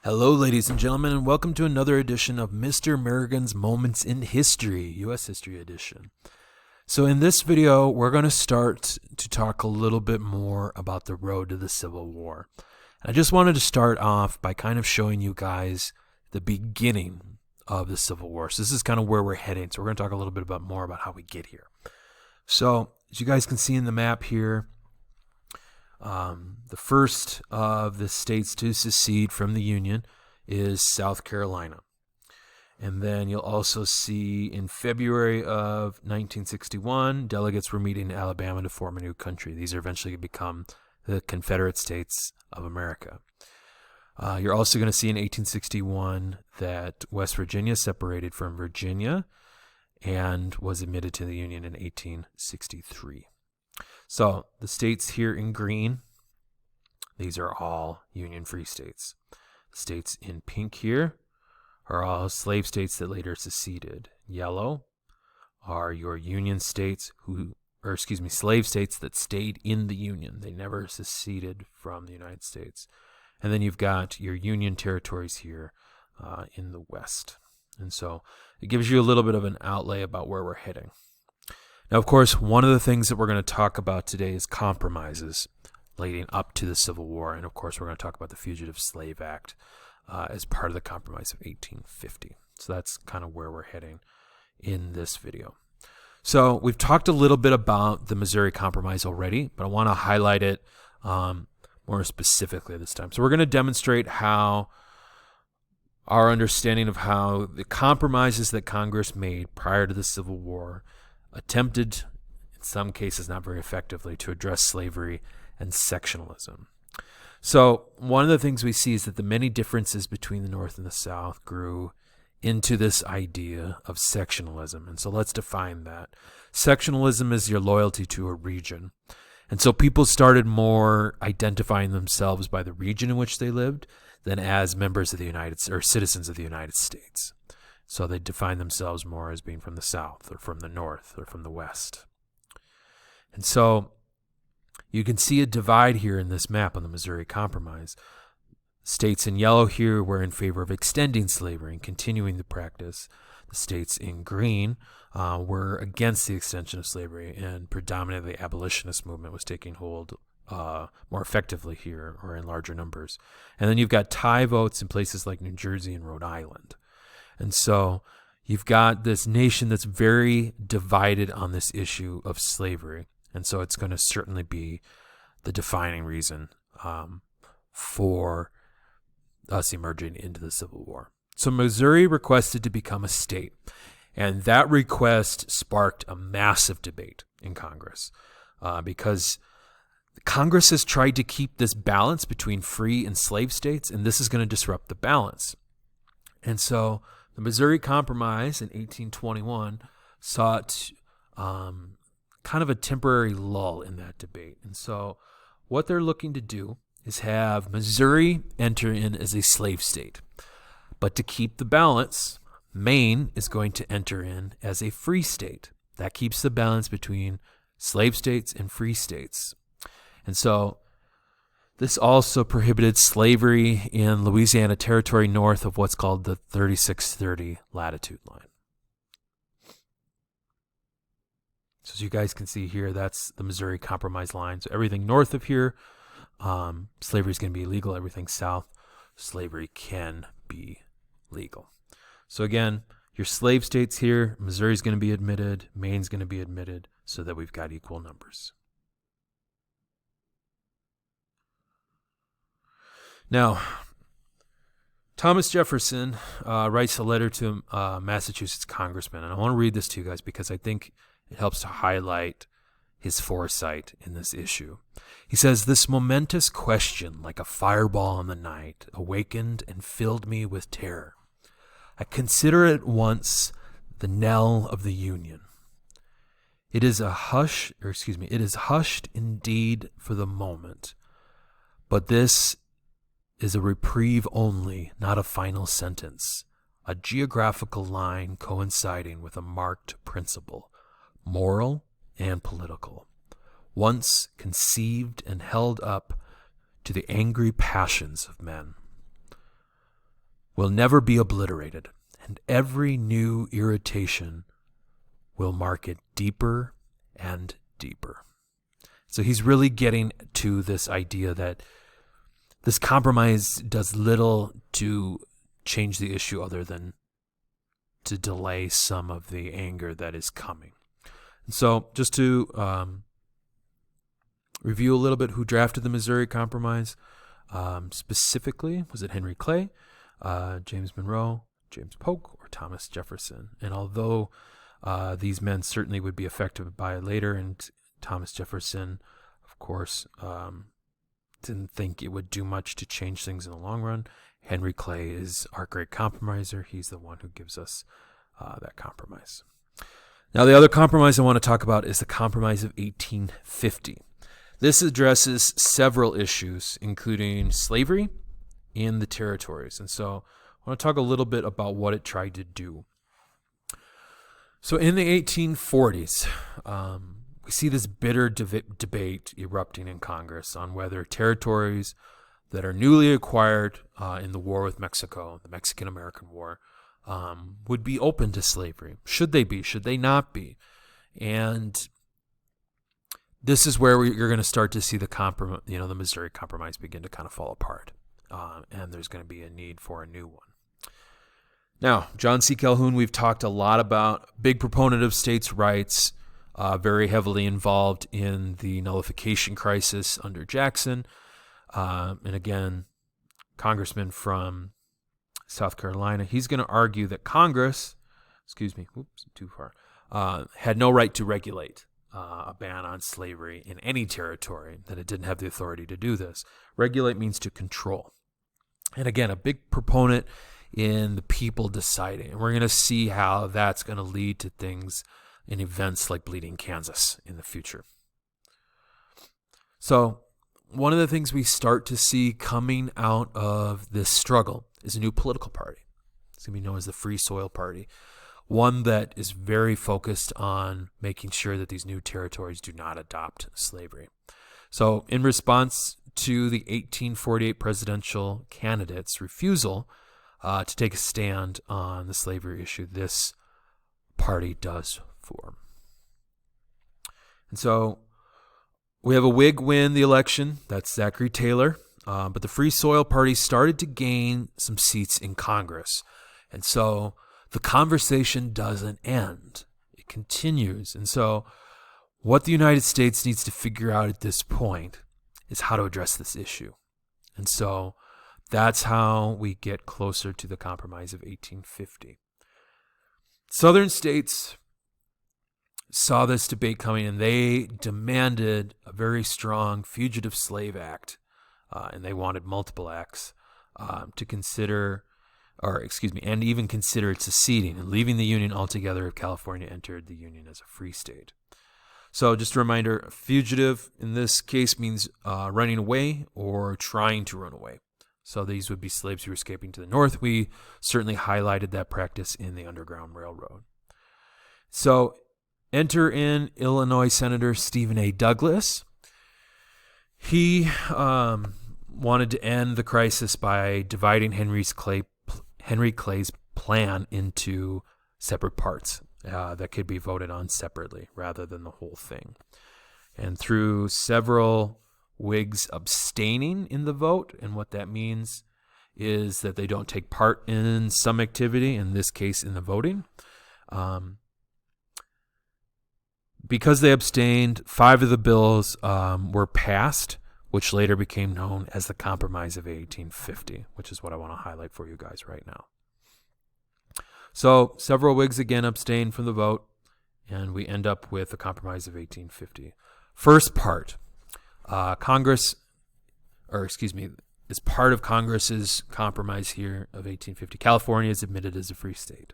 Hello, ladies and gentlemen, and welcome to another edition of Mr. Merrigan's Moments in History, U.S. History Edition. So in this video, we're going to start to talk a little bit more about the road to the Civil War. And I just wanted to start off by kind of showing you guys the beginning of the Civil War. So this is kind of where we're heading. So we're going to talk a little bit more about how we get here. So as you guys can see in the map here, the first of the states to secede from the Union is South Carolina. And then you'll also see in February of 1961, delegates were meeting in Alabama to form a new country. These are eventually going to become the Confederate States of America. You're also going to see in 1861 that West Virginia separated from Virginia and was admitted to the Union in 1863. So the states here in green, these are all Union-free states. The states in pink here are all slave states that later seceded. Yellow are your Union states slave states that stayed in the Union. They never seceded from the United States. And then you've got your Union territories here in the West. And so it gives you a little bit of an outlay about where we're heading. Now, of course, one of the things that we're going to talk about today is compromises leading up to the Civil War. And, of course, we're going to talk about the Fugitive Slave Act as part of the Compromise of 1850. So that's kind of where we're heading in this video. So we've talked a little bit about the Missouri Compromise already, but I want to highlight it more specifically this time. So we're going to demonstrate how our understanding of how the compromises that Congress made prior to the Civil War attempted, in some cases not very effectively, to address slavery and sectionalism. So one of the things we see is that the many differences between the North and the South grew into this idea of sectionalism. And so let's define that. Sectionalism is your loyalty to a region. And so people started more identifying themselves by the region in which they lived than as members of the citizens of the United States. So they define themselves more as being from the South or from the North or from the West. And so you can see a divide here in this map on the Missouri Compromise. States in yellow here were in favor of extending slavery and continuing the practice. The states in green were against the extension of slavery, and predominantly the abolitionist movement was taking hold more effectively here, or in larger numbers. And then you've got tie votes in places like New Jersey and Rhode Island. And so you've got this nation that's very divided on this issue of slavery. And so it's going to certainly be the defining reason for us emerging into the Civil War. So Missouri requested to become a state, and that request sparked a massive debate in Congress because Congress has tried to keep this balance between free and slave states, and this is going to disrupt the balance. And so the Missouri Compromise in 1821 sought kind of a temporary lull in that debate. And so what they're looking to do is have Missouri enter in as a slave state. But to keep the balance, Maine is going to enter in as a free state. That keeps the balance between slave states and free states. And so this also prohibited slavery in Louisiana Territory north of what's called the 3630 latitude line. So as you guys can see here, that's the Missouri Compromise line. So everything north of here, slavery is going to be illegal. Everything south, slavery can be legal. So again, your slave states here, Missouri's going to be admitted, Maine's going to be admitted, so that we've got equal numbers. Now, Thomas Jefferson writes a letter to Massachusetts congressman, and I want to read this to you guys because I think it helps to highlight his foresight in this issue. He says, "This momentous question, like a fireball in the night, awakened and filled me with terror. I consider it at once the knell of the Union. It is hushed indeed for the moment, but this is a reprieve only, not a final sentence, a geographical line coinciding with a marked principle, moral and political, once conceived and held up to the angry passions of men. will never be obliterated, and every new irritation will mark it deeper and deeper. So he's really getting to this idea that this compromise does little to change the issue other than to delay some of the anger that is coming. And so just to review a little bit who drafted the Missouri Compromise, specifically, was it Henry Clay, James Monroe, James Polk, or Thomas Jefferson? And although these men certainly would be affected by it later, and Thomas Jefferson, of course, didn't think it would do much to change things in the long run, Henry Clay is our great compromiser. He's the one who gives us that compromise. Now, the other compromise I want to talk about is the Compromise of 1850. This addresses several issues, including slavery in the territories. And so I want to talk a little bit about what it tried to do. So in the 1840s, we see this bitter debate erupting in Congress on whether territories that are newly acquired in the war with Mexico, the Mexican-American War, would be open to slavery. Should they be? Should they not be? And this is where you're going to start to see the Missouri Compromise begin to kind of fall apart, and there's going to be a need for a new one. Now, John C. Calhoun, we've talked a lot about, big proponent of states' rights, very heavily involved in the nullification crisis under Jackson, and again, congressman from South Carolina. He's going to argue that Congress, had no right to regulate a ban on slavery in any territory, that it didn't have the authority to do this. Regulate means to control. And again, a big proponent in the people deciding. And we're going to see how that's going to lead to things in events like Bleeding Kansas in the future. So one of the things we start to see coming out of this struggle is a new political party. It's going to be known as the Free Soil Party, one that is very focused on making sure that these new territories do not adopt slavery. So in response to the 1848 presidential candidate's refusal to take a stand on the slavery issue, this party does form. And so we have a Whig win the election. That's Zachary Taylor. But the Free Soil Party started to gain some seats in Congress. And so the conversation doesn't end. It continues. And so what the United States needs to figure out at this point is how to address this issue. And so that's how we get closer to the Compromise of 1850. Southern states saw this debate coming, and they demanded a very strong Fugitive Slave Act, and they wanted multiple acts to consider, and even considered seceding and leaving the Union altogether if California entered the Union as a free state. So just a reminder, fugitive in this case means running away or trying to run away. So these would be slaves who were escaping to the north. We certainly highlighted that practice in the Underground Railroad. So enter in Illinois Senator Stephen A. Douglas. He wanted to end the crisis by dividing Henry Clay's plan into separate parts that could be voted on separately rather than the whole thing. And through several Whigs abstaining in the vote, and what that means is that they don't take part in some activity, in this case in the voting. Because they abstained, 5 of the bills were passed, which later became known as the Compromise of 1850, which is what I want to highlight for you guys right now. So several Whigs again abstained from the vote, and we end up with the Compromise of 1850. First part, as part of Congress's compromise here of 1850, California is admitted as a free state.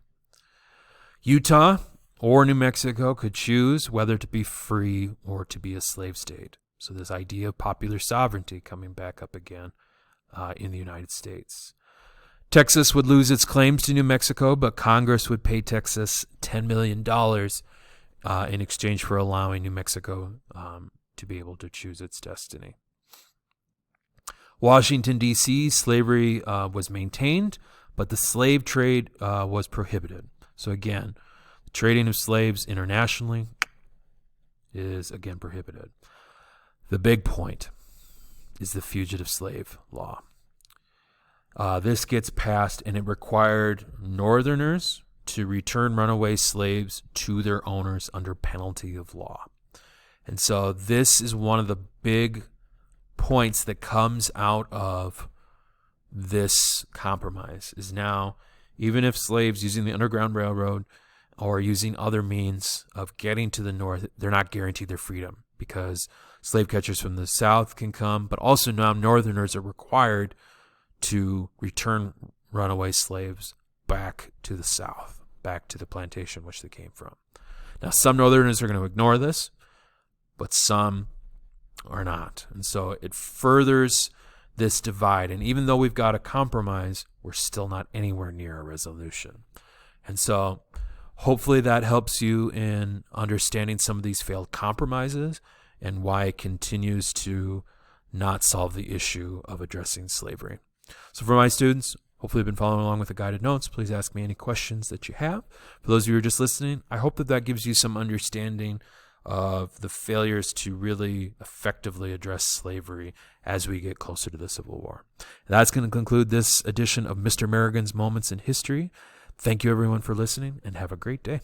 Utah or New Mexico could choose whether to be free or to be a slave state. So this idea of popular sovereignty coming back up again in the United States. Texas would lose its claims to New Mexico, but Congress would pay Texas $10 million in exchange for allowing New Mexico to be able to choose its destiny. Washington, D.C., slavery was maintained, but the slave trade was prohibited. So again, the trading of slaves internationally is again prohibited. The big point is the fugitive slave law. This gets passed, and it required Northerners to return runaway slaves to their owners under penalty of law. And so this is one of the big points that comes out of this compromise, is now, even if slaves using the Underground Railroad or using other means of getting to the North, they're not guaranteed their freedom, because slave catchers from the South can come, but also now Northerners are required to return runaway slaves back to the South, back to the plantation which they came from. Now, some Northerners are going to ignore this, but some are not. And so it furthers this divide. And even though we've got a compromise, we're still not anywhere near a resolution. And so hopefully that helps you in understanding some of these failed compromises and why it continues to not solve the issue of addressing slavery. So for my students, hopefully you've been following along with the guided notes. Please ask me any questions that you have. For those of you who are just listening, I hope that gives you some understanding of the failures to really effectively address slavery as we get closer to the Civil War. And that's going to conclude this edition of Mr. Merrigan's Moments in History. Thank you, everyone, for listening, and have a great day.